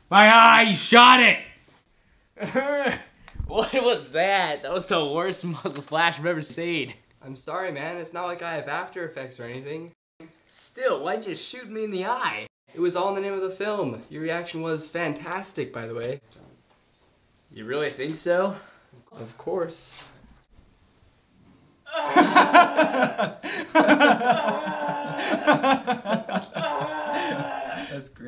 My eye! You shot it! What was that? That was the worst muzzle flash I've ever seen. I'm sorry, man. It's not like I have After Effects or anything. Still, why'd you shoot me in the eye? It was all in the name of the film. Your reaction was fantastic, by the way. You really think so? Of course. That's great.